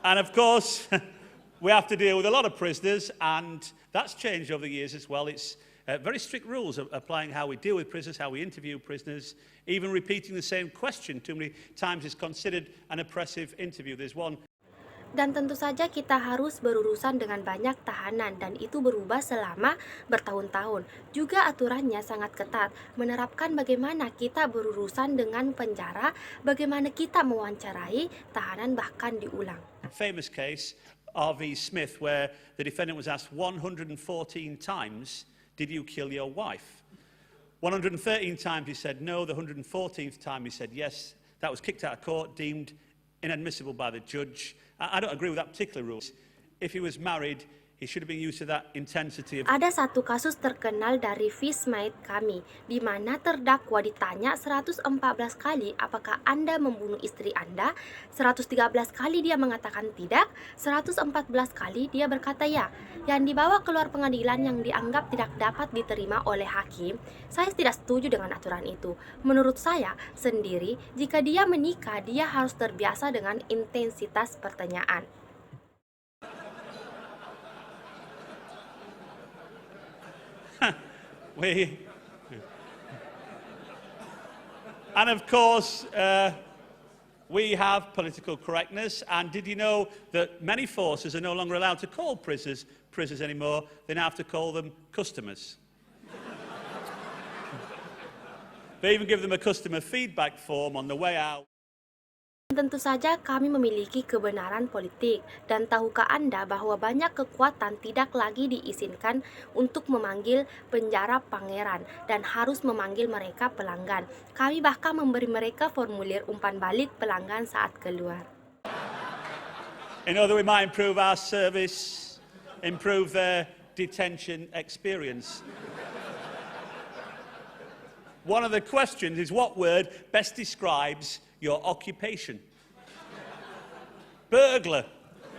And of course, we have to deal with a lot of prisoners, and that's changed over the years as well. It's very strict rules applying how we deal with prisoners, how we interview prisoners. Even repeating the same question too many times is considered an oppressive interview. There's one. Dan tentu saja kita harus berurusan dengan banyak tahanan dan itu berubah selama bertahun-tahun. Juga aturannya sangat ketat, menerapkan bagaimana kita berurusan dengan penjara, bagaimana kita mewawancarai tahanan bahkan diulang. Famous case, R.V. Smith, where the defendant was asked 114 times, did you kill your wife? 113 times he said no, the 114th time he said yes. That was kicked out of court, deemed inadmissible by the judge. I don't agree with that particular rule. If he was married, he should have been used to that intensity of... Ada satu kasus terkenal dari Vismate kami, di mana terdakwa ditanya 114 kali apakah Anda membunuh istri Anda, 113 kali dia mengatakan tidak, 114 kali dia berkata ya. Yang dibawa keluar pengadilan yang dianggap tidak dapat diterima oleh hakim, saya tidak setuju dengan aturan itu. Menurut saya sendiri, jika dia menikah, dia harus terbiasa dengan intensitas pertanyaan. And of course, we have political correctness. And did you know that many forces are no longer allowed to call prisoners anymore? They now have to call them customers. They even give them a customer feedback form on the way out. Tentu saja kami memiliki kebenaran politik, dan tahukah Anda bahwa banyak kekuatan tidak lagi diizinkan untuk memanggil penjara pangeran dan harus memanggil mereka pelanggan. Kami bahkan memberi mereka formulir umpan balik pelanggan saat keluar. In order we might improve our service, improve their detention experience. One of the questions is what word best describes your occupation? Burglar.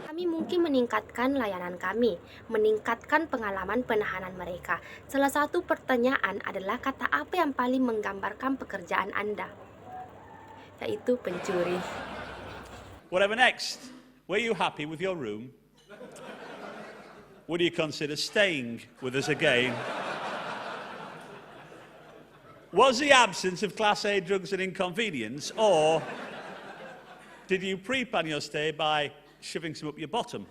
Kami mungkin meningkatkan layanan kami, meningkatkan pengalaman penahanan mereka. Salah satu pertanyaan adalah kata apa yang paling menggambarkan pekerjaan Anda, yaitu pencuri. Whatever next, were you happy with your room? Would you consider staying with us again? Was the absence of Class A drugs an inconvenience, or did you pre-plan your stay by shoving some up your bottom?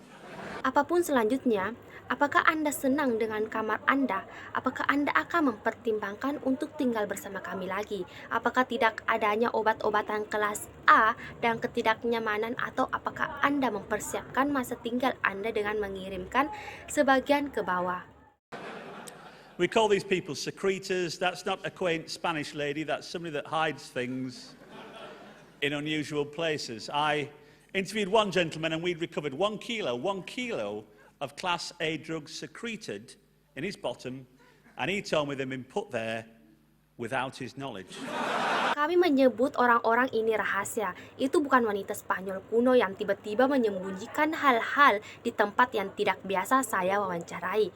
Apapun selanjutnya, apakah Anda senang dengan kamar Anda? Apakah Anda akan mempertimbangkan untuk tinggal bersama kami lagi? Apakah tidak adanya obat-obatan kelas A dan ketidaknyamanan, atau apakah Anda mempersiapkan masa tinggal Anda dengan mengirimkan sebagian ke bawah? We call these people secretors. That's not a quaint Spanish lady. That's somebody that hides things in unusual places. I interviewed one gentleman and we'd recovered 1 kilo of Class A drugs secreted in his bottom, and he told me they'd been put there without his knowledge. Kami menyebut orang-orang ini rahasia. Itu bukan wanita Spanyol kuno yang tiba-tiba menyembunyikan hal-hal di tempat yang tidak biasa saya wawancarai.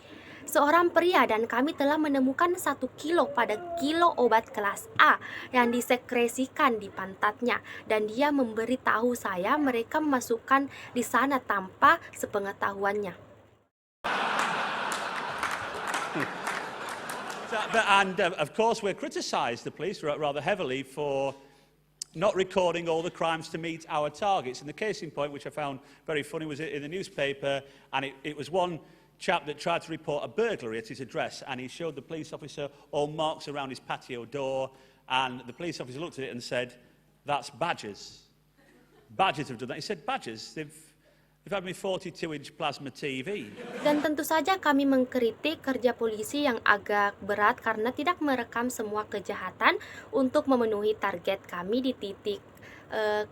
Seorang pria, dan kami telah menemukan 1 kilo pada kilo obat kelas A yang disekresikan di pantatnya, dan dia memberitahu saya mereka memasukkan di sana tanpa sepengetahuannya. And of course we're criticised, the police, rather heavily for not recording all the crimes to meet our targets. And the case in point, which I found very funny, was in the newspaper, and it was one chap that tried to report a burglary at his address, and he showed the police officer all marks around his patio door, and the police officer looked at it and said, that's badgers. Badgers have done that. He said, badgers? They've had me 42-inch plasma TV. Dan tentu saja kami mengkritik kerja polisi yang agak berat karena tidak merekam semua kejahatan untuk memenuhi target kami di titik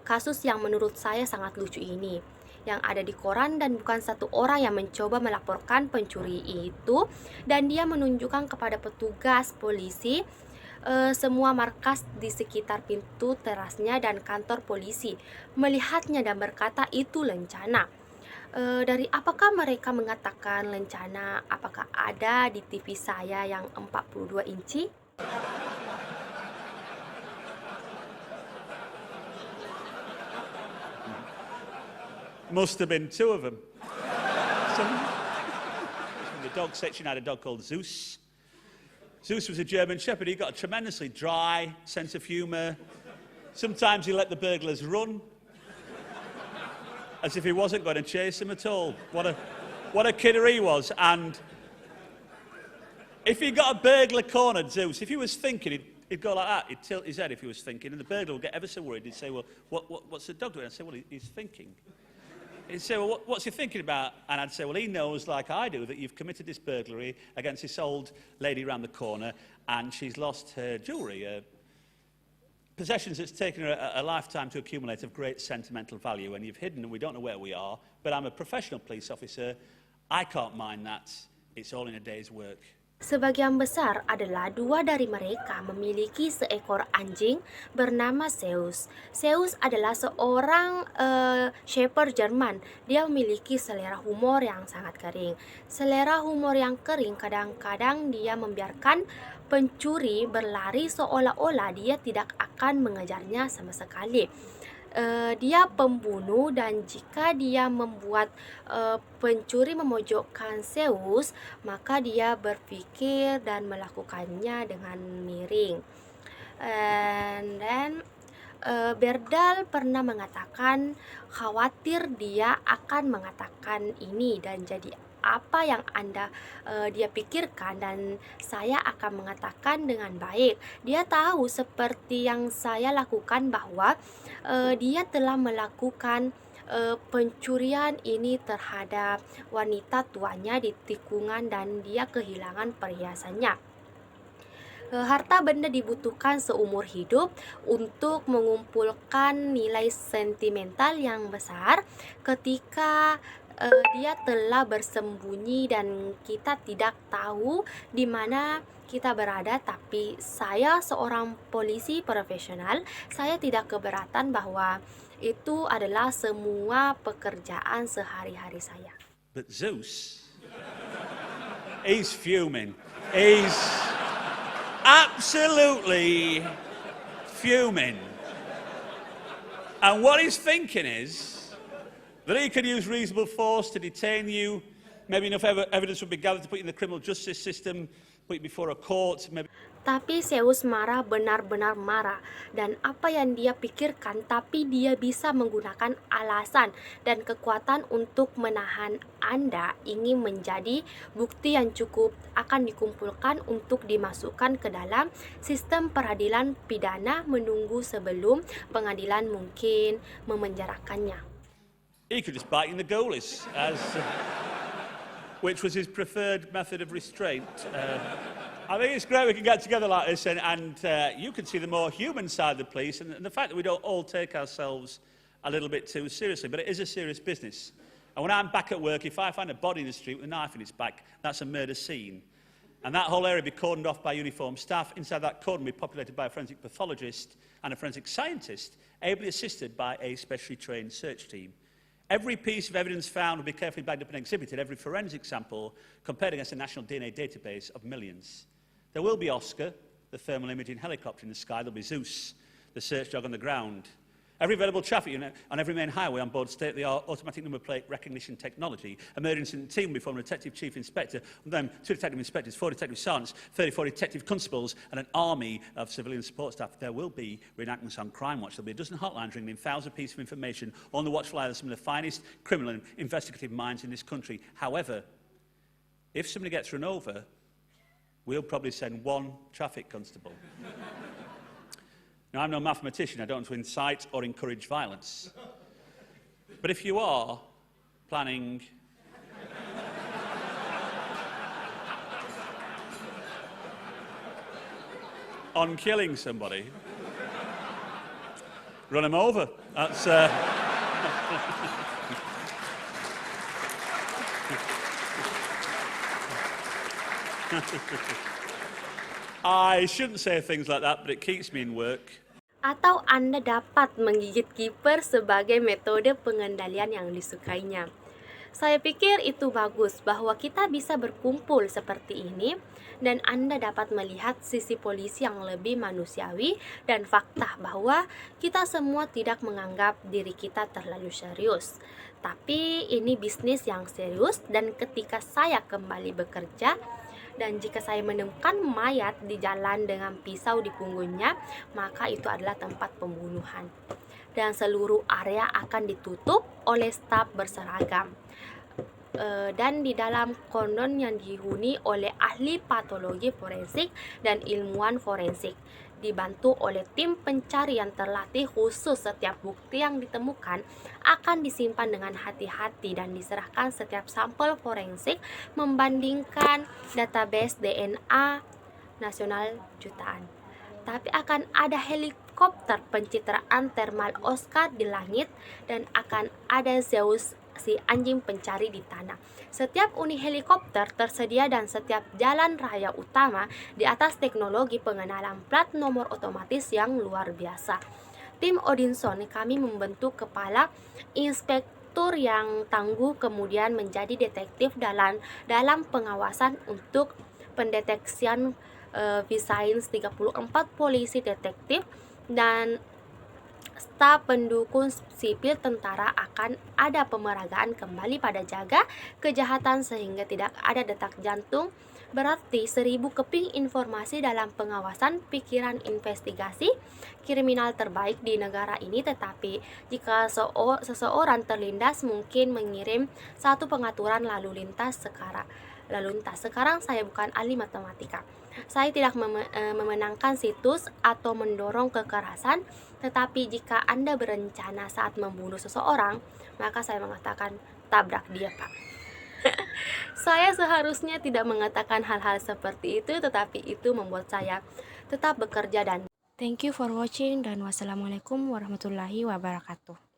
kasus yang menurut saya sangat lucu ini, yang ada di koran, dan bukan satu orang yang mencoba melaporkan pencuri itu, dan dia menunjukkan kepada petugas polisi semua markas di sekitar pintu terasnya dan kantor polisi, melihatnya dan berkata itu lencana. Dari apakah mereka mengatakan lencana? Apakah ada di TV saya yang 42 inci? Must have been two of them. In the dog section, I had a dog called Zeus. Zeus was a German Shepherd. He got a tremendously dry sense of humour. Sometimes he let the burglars run, as if he wasn't going to chase them at all. What a kidder he was. And if he got a burglar cornered, Zeus, if he was thinking, he'd go like that. He'd tilt his head if he was thinking, and the burglar would get ever so worried. He'd say, well, what's the dog doing? I'd say, well, he's thinking. He'd say, well, what's he thinking about? And I'd say, well, he knows, like I do, that you've committed this burglary against this old lady round the corner, and she's lost her jewellery, possessions that's taken her a lifetime to accumulate of great sentimental value, and you've hidden, and we don't know where we are, but I'm a professional police officer. I can't mind that. It's all in a day's work. Sebagian besar adalah dua dari mereka memiliki seekor anjing bernama Zeus. Zeus adalah seorang shepherd Jerman. Dia memiliki selera humor yang sangat kering. Selera humor yang kering kadang-kadang dia membiarkan pencuri berlari seolah-olah dia tidak akan mengejarnya sama sekali. Dia pembunuh, dan jika dia membuat pencuri memojokkan Zeus, maka dia berpikir dan melakukannya dengan miring. And then Berdal pernah mengatakan khawatir dia akan mengatakan ini dan jadi apa yang dia pikirkan, dan saya akan mengatakan dengan baik. Dia tahu seperti yang saya lakukan bahwa dia telah melakukan pencurian ini terhadap wanita tuanya di tikungan dan dia kehilangan perhiasannya. Harta benda dibutuhkan seumur hidup untuk mengumpulkan nilai sentimental yang besar ketika dia telah bersembunyi dan kita tidak tahu di mana kita berada. Tapi saya seorang polisi profesional, saya tidak keberatan bahwa itu adalah semua pekerjaan sehari-hari saya. But Zeus, he's fuming. He's absolutely fuming. And what he's thinking is that he could use reasonable force to detain you. Maybe enough evidence would be gathered to put you in the criminal justice system, put you before a court. Tapi Zeus marah, benar-benar marah. Dan apa yang dia pikirkan, tapi dia bisa menggunakan alasan dan kekuatan untuk menahan Anda ingin menjadi bukti yang cukup akan dikumpulkan untuk dimasukkan ke dalam sistem peradilan pidana menunggu sebelum pengadilan mungkin memenjarakannya. He could just bite in the goalies, which was his preferred method of restraint. I think it's great we can get together like this, and you can see the more human side of the police, and the fact that we don't all take ourselves a little bit too seriously. But it is a serious business. And when I'm back at work, if I find a body in the street with a knife in its back, that's a murder scene. And that whole area will be cordoned off by uniformed staff. Inside that cordon will be populated by a forensic pathologist and a forensic scientist, ably assisted by a specially trained search team. Every piece of evidence found will be carefully bagged up and exhibited, every forensic sample compared against a national DNA database of millions. There will be Oscar, the thermal imaging helicopter in the sky. There will be Zeus, the search dog on the ground. Every available traffic unit on every main highway on board state-of-the-art automatic number plate recognition technology. Emergency team will be formed of a detective chief inspector, then 2 detective inspectors, 4 detective sergeants, 34 detective constables, and an army of civilian support staff. There will be reenactments on Crime Watch. There will be a dozen hotlines ringing in 1,000 pieces of information on the watch for either some of the finest criminal and investigative minds in this country. However, if somebody gets run over, we'll probably send 1 traffic constable. Now, I'm no mathematician. I don't want to incite or encourage violence. But if you are planning on killing somebody, run him over. That's... I shouldn't say things like that, but it keeps me in work. Atau Anda dapat menggigit kiper sebagai metode pengendalian yang disukainya. Saya pikir itu bagus bahwa kita bisa berkumpul seperti ini dan Anda dapat melihat sisi polisi yang lebih manusiawi dan fakta bahwa kita semua tidak menganggap diri kita terlalu serius. Tapi ini bisnis yang serius dan ketika saya kembali bekerja dan jika saya menemukan mayat di jalan dengan pisau di punggungnya, maka itu adalah tempat pembunuhan. Dan seluruh area akan ditutup oleh staf berseragam. Dan di dalam kondon yang dihuni oleh ahli patologi forensik dan ilmuwan forensik, dibantu oleh tim pencarian terlatih khusus. Setiap bukti yang ditemukan akan disimpan dengan hati-hati dan diserahkan setiap sampel forensik membandingkan database DNA nasional jutaan. Tapi akan ada helikopter pencitraan thermal Oscar di langit dan akan ada Zeus si anjing pencari di tanah. Setiap unit helikopter tersedia dan setiap jalan raya utama di atas teknologi pengenalan plat nomor otomatis yang luar biasa. Tim Odinson kami membentuk kepala inspektur yang tangguh kemudian menjadi detektif dalam pengawasan untuk pendeteksian Visains 34 polisi detektif dan staf pendukung sipil tentara akan ada pemeragaan kembali pada jaga kejahatan sehingga tidak ada detak jantung. Berarti 1000 keping informasi dalam pengawasan pikiran investigasi kriminal terbaik di negara ini. Tetapi jika seseorang terlindas mungkin mengirim satu pengaturan lalu lintas sekarang. Sekarang saya bukan ahli matematika. Saya tidak memenangkan situs atau mendorong kekerasan, tetapi jika Anda berencana saat membunuh seseorang, maka saya mengatakan tabrak dia, Pak. Saya seharusnya tidak mengatakan hal-hal seperti itu, tetapi itu membuat saya tetap bekerja dan thank you for watching dan wassalamualaikum warahmatullahi wabarakatuh.